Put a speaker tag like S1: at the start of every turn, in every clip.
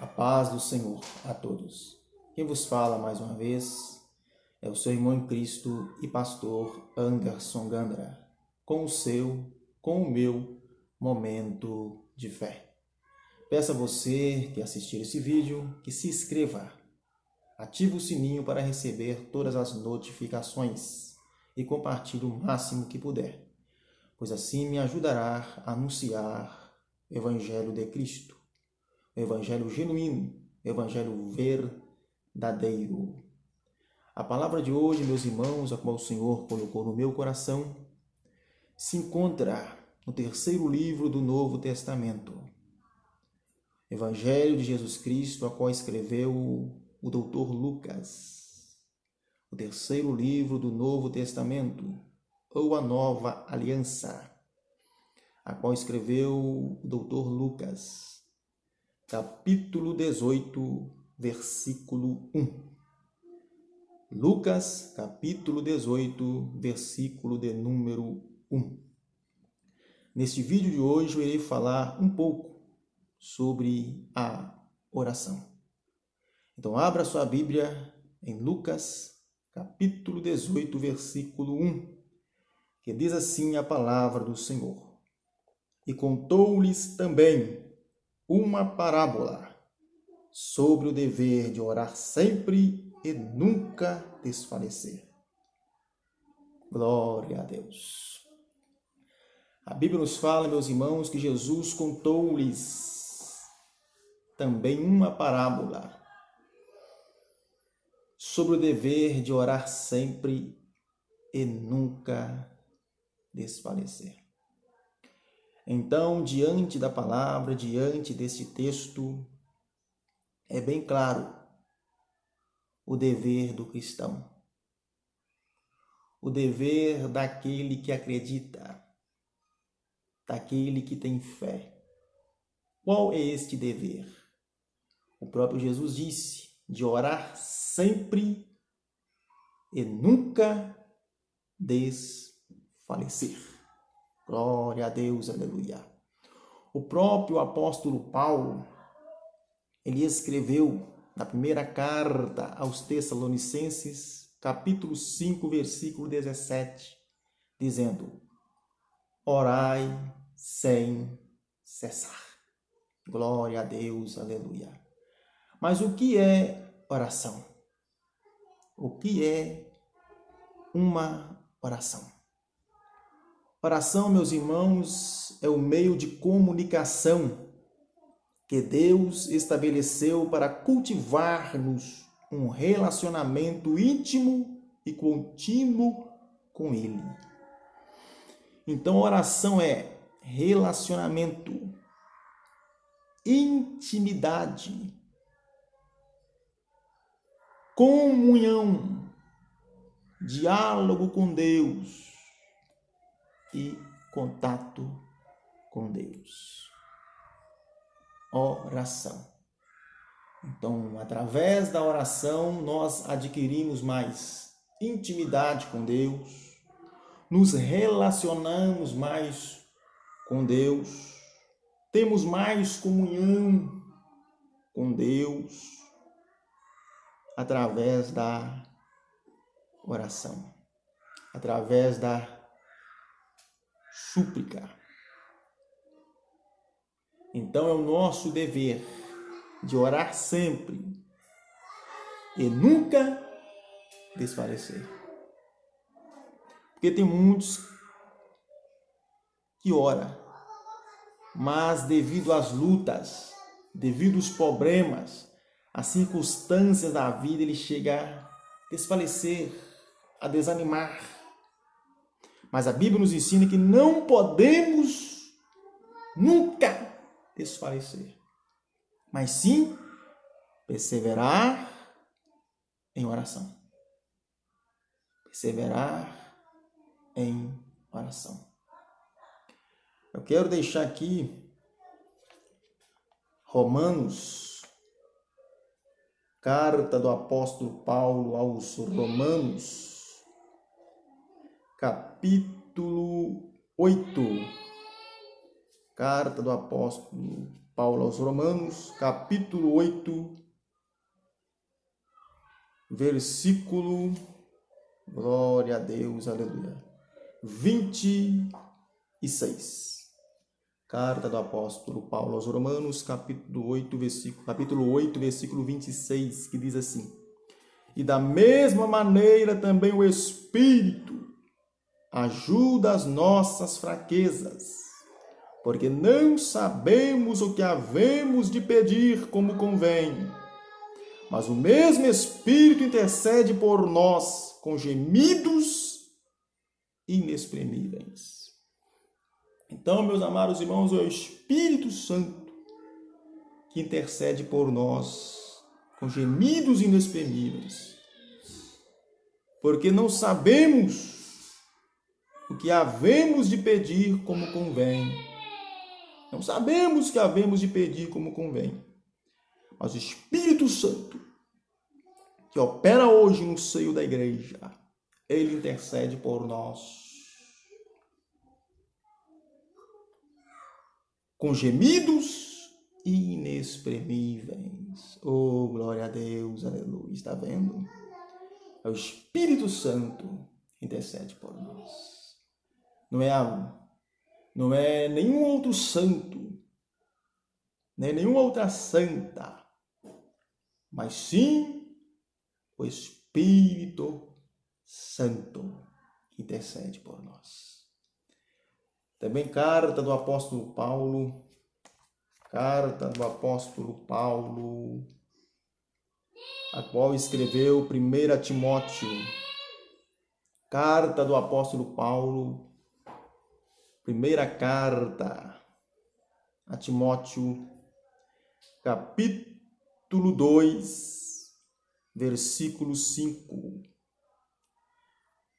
S1: A paz do Senhor a todos. Quem vos fala mais uma vez é o seu irmão em Cristo e pastor Anderson Gandra, com o meu momento de fé. Peço a você que assistir esse vídeo que se inscreva, ative o sininho para receber todas as notificações e compartilhe o máximo que puder, pois assim me ajudará a anunciar o Evangelho de Cristo. O Evangelho genuíno, o Evangelho verdadeiro. A palavra de hoje, meus irmãos, a qual o Senhor colocou no meu coração, se encontra no terceiro livro do Novo Testamento. Evangelho de Jesus Cristo, a qual escreveu o doutor Lucas. O terceiro livro do Novo Testamento, ou a Nova Aliança, a qual escreveu o doutor Lucas. Capítulo 18, versículo 1. Lucas, capítulo 18, versículo de número 1. Neste vídeo de hoje eu irei falar um pouco sobre a oração. Então abra sua Bíblia em Lucas, capítulo 18, versículo 1, que diz assim a palavra do Senhor. E contou-lhes também uma parábola sobre o dever de orar sempre e nunca desfalecer. Glória a Deus. A Bíblia nos fala, meus irmãos, que Jesus contou-lhes também uma parábola sobre o dever de orar sempre e nunca desfalecer. Então, diante da palavra, diante deste texto, é bem claro o dever do cristão, o dever daquele que acredita, daquele que tem fé. Qual é este dever? O próprio Jesus disse de orar sempre e nunca desfalecer. Glória a Deus, aleluia. O próprio apóstolo Paulo, ele escreveu na primeira carta aos Tessalonicenses, capítulo 5, versículo 17, dizendo: orai sem cessar. Glória a Deus, aleluia. Mas o que é oração? O que é uma oração? Oração, meus irmãos, é o meio de comunicação que Deus estabeleceu para cultivar-nos um relacionamento íntimo e contínuo com Ele. Então, oração é relacionamento, intimidade, comunhão, diálogo com Deus e contato com Deus. Oração. Então, através da oração, nós adquirimos mais intimidade com Deus, nos relacionamos mais com Deus, temos mais comunhão com Deus através da oração, através da súplica. Então é o nosso dever de orar sempre e nunca desfalecer. Porque tem muitos que oram, mas devido às lutas, devido aos problemas, às circunstâncias da vida, ele chega a desfalecer, a desanimar. Mas a Bíblia nos ensina que não podemos nunca desfalecer, mas sim perseverar em oração. Perseverar em oração. Eu quero deixar aqui Romanos, carta do apóstolo Paulo aos Romanos, capítulo 8. Carta do apóstolo Paulo aos Romanos, capítulo 8, versículo, glória a Deus, aleluia, 26. Carta do apóstolo Paulo aos Romanos, capítulo 8, versículo 26, que diz assim: E da mesma maneira também o Espírito ajuda as nossas fraquezas, porque não sabemos o que havemos de pedir como convém, mas o mesmo Espírito intercede por nós com gemidos inexprimíveis. Então, meus amados irmãos, é o Espírito Santo que intercede por nós com gemidos inexprimíveis, porque não sabemos o que havemos de pedir como convém. Não sabemos o que havemos de pedir como convém. Mas o Espírito Santo, que opera hoje no seio da igreja, ele intercede por nós com gemidos inexprimíveis. Oh, glória a Deus, aleluia. Está vendo? É o Espírito Santo que intercede por nós. Não é nenhum outro santo, nem nenhuma outra santa, mas sim o Espírito Santo que intercede por nós. Também carta do apóstolo Paulo, a qual escreveu 1 Timóteo. Carta do apóstolo Paulo, primeira carta a Timóteo, capítulo 2, versículo 5.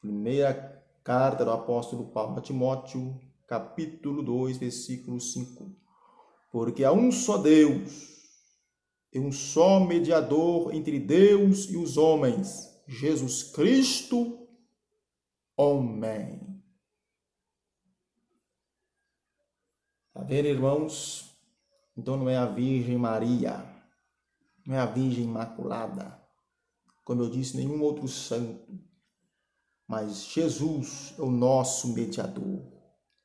S1: Primeira carta do apóstolo Paulo a Timóteo, capítulo 2, versículo 5. Porque há um só Deus e um só mediador entre Deus e os homens, Jesus Cristo, homem. Está vendo, irmãos? Então não é a Virgem Maria, não é a Virgem Imaculada, como eu disse, nenhum outro santo, mas Jesus é o nosso mediador,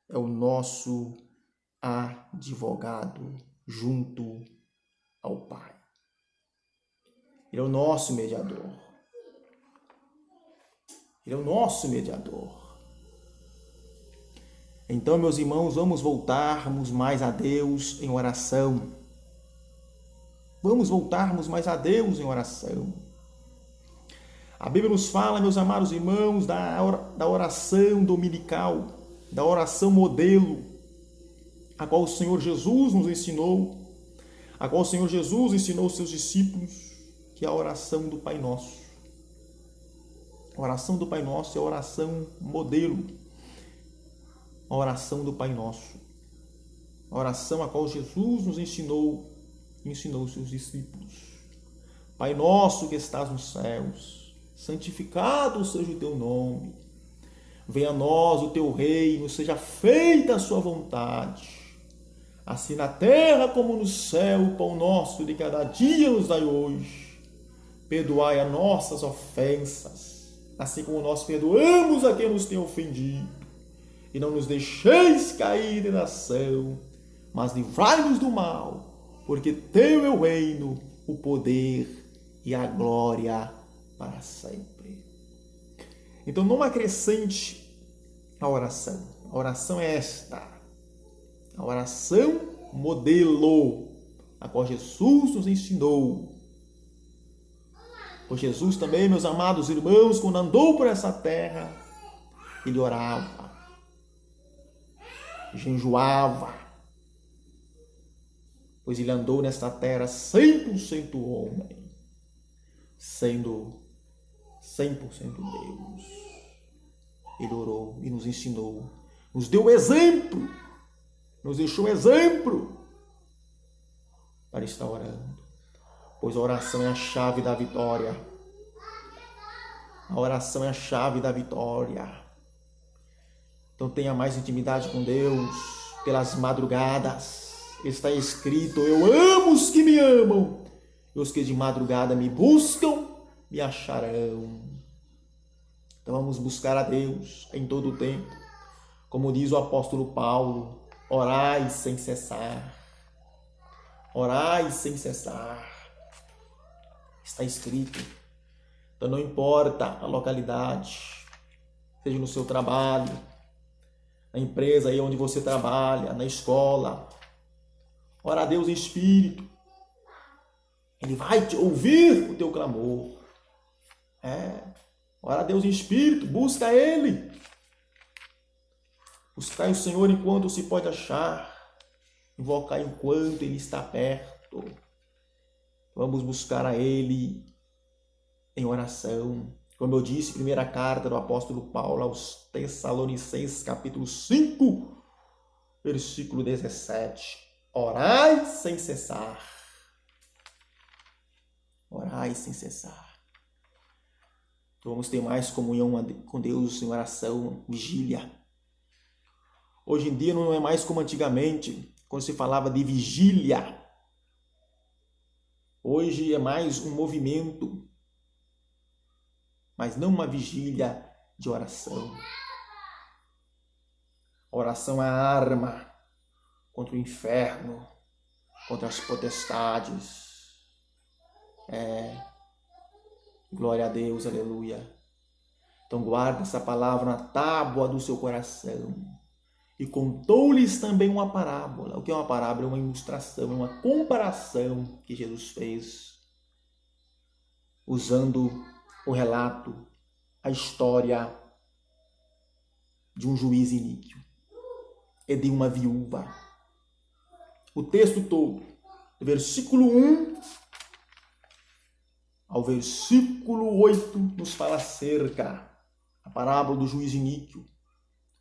S1: é o nosso advogado junto ao Pai. Ele é o nosso mediador. Ele é o nosso mediador. Então, meus irmãos, vamos voltarmos mais a Deus em oração. Vamos voltarmos mais a Deus em oração. A Bíblia nos fala, meus amados irmãos, da oração dominical, da oração modelo, a qual o Senhor Jesus nos ensinou, a qual o Senhor Jesus ensinou aos seus discípulos, que é a oração do Pai Nosso. A oração do Pai Nosso é a oração modelo. A oração do Pai Nosso, a oração a qual Jesus nos ensinou e ensinou os seus discípulos. Pai nosso que estás nos céus, santificado seja o teu nome. Venha a nós o teu reino, seja feita a sua vontade, assim na terra como no céu. O pão nosso de cada dia nos dai hoje. Perdoai as nossas ofensas, assim como nós perdoamos a quem nos tem ofendido. E não nos deixeis cair em tentação, mas livrai-nos do mal, porque teu é o reino, o poder e a glória para sempre. Então não acrescente a oração. A oração é esta. A oração modelo, a qual Jesus nos ensinou. Pois Jesus também, meus amados irmãos, quando andou por essa terra, ele orava, jejuava, pois ele andou nesta terra 100% homem, sendo 100% Deus. Ele orou e nos ensinou, nos deu exemplo, nos deixou exemplo para estar orando, pois a oração é a chave da vitória. A oração é a chave da vitória. Então tenha mais intimidade com Deus pelas madrugadas. está escrito: eu amo os que me amam, e os que de madrugada me buscam, me acharão. Então vamos buscar a Deus em todo o tempo. Como diz o apóstolo Paulo, orai sem cessar. Orai sem cessar. Está escrito. Então não importa a localidade, seja no seu trabalho, na empresa aí onde você trabalha, na escola. Ora a Deus em espírito. Ele vai te ouvir o teu clamor. Ora a Deus em espírito, busca Ele. Buscai o Senhor enquanto se pode achar. Invocar enquanto Ele está perto. Vamos buscar a Ele em oração. Como eu disse, primeira carta do apóstolo Paulo aos Tessalonicenses, capítulo 5, versículo 17. Orai sem cessar. Orai sem cessar. Vamos ter mais comunhão com Deus em oração, vigília. Hoje em dia não é mais como antigamente, quando se falava de vigília. Hoje é mais um movimento, mas não uma vigília de oração. A oração é a arma contra o inferno, contra as potestades. Glória a Deus, aleluia. Então guarda essa palavra na tábua do seu coração. E contou-lhes também uma parábola. O que é uma parábola? É uma ilustração, é uma comparação que Jesus fez, usando o relato, a história de um juiz iníquo e de uma viúva. O texto todo, do versículo 1 ao versículo 8, nos fala acerca da parábola do juiz iníquo.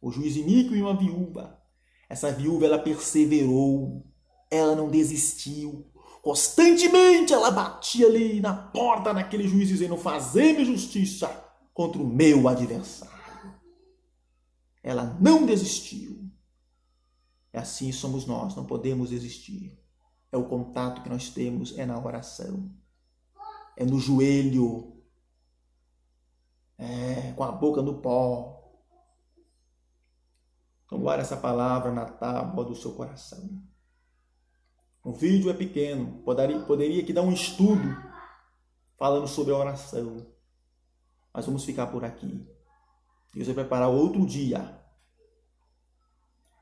S1: O juiz iníquo e uma viúva. Essa viúva, ela perseverou, ela não desistiu. Constantemente ela batia ali na porta daquele juiz dizendo: fazei-me justiça contra o meu adversário. Ela não desistiu. E assim somos nós, não podemos desistir. É o contato que nós temos, é na oração. É no joelho, com a boca no pó. Então guarde essa palavra na tábua do seu coração. O vídeo é pequeno, poderia aqui dar um estudo falando sobre a oração. Mas vamos ficar por aqui. Deus vai preparar outro dia.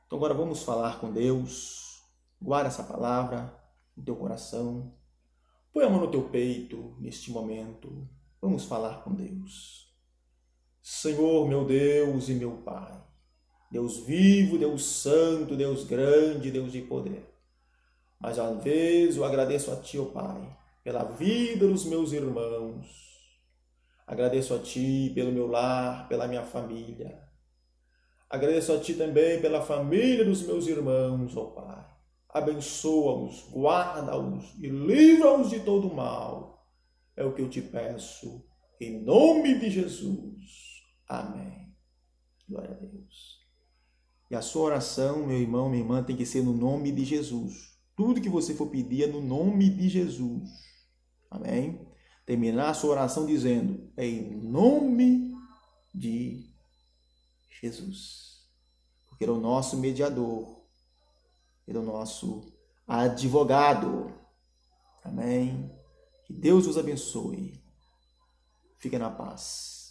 S1: Então agora vamos falar com Deus. Guarda essa palavra no teu coração. Põe a mão no teu peito neste momento. Vamos falar com Deus. Senhor, meu Deus e meu Pai. Deus vivo, Deus santo, Deus grande, Deus de poder. Mais uma vez eu agradeço a Ti, ó Pai, pela vida dos meus irmãos. Agradeço a Ti pelo meu lar, pela minha família. Agradeço a Ti também pela família dos meus irmãos, ó Pai. Abençoa-os, guarda-os e livra-os de todo mal. É o que eu te peço, em nome de Jesus. Amém. Glória a Deus. E a sua oração, meu irmão, minha irmã, tem que ser no nome de Jesus. Tudo que você for pedir é no nome de Jesus. Amém? Terminar a sua oração dizendo: em nome de Jesus. Porque Ele é o nosso mediador. Ele é o nosso advogado. Amém? Que Deus os abençoe. Fique na paz.